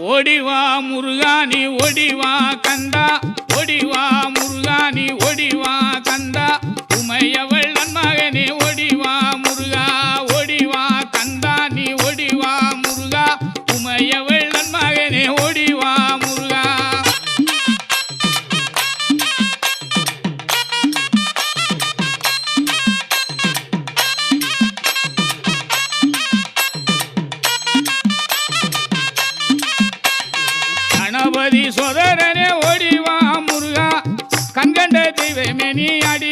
ஓடிவா முருகானி ஓடிவா கந்தா ஓடிவா முருகானி ஓடிவா கந்தா உமையவள் நன்மகனே ஓடிவா முருகா ஓடிவா கந்தா நீ ஓடிவா முருகா உமையவள் நன்மகனே ஓடிவா முருகா கணபதி சோதரனே ஓடிவா முருகா கண்கண்ட தெய்வமே நீ அடி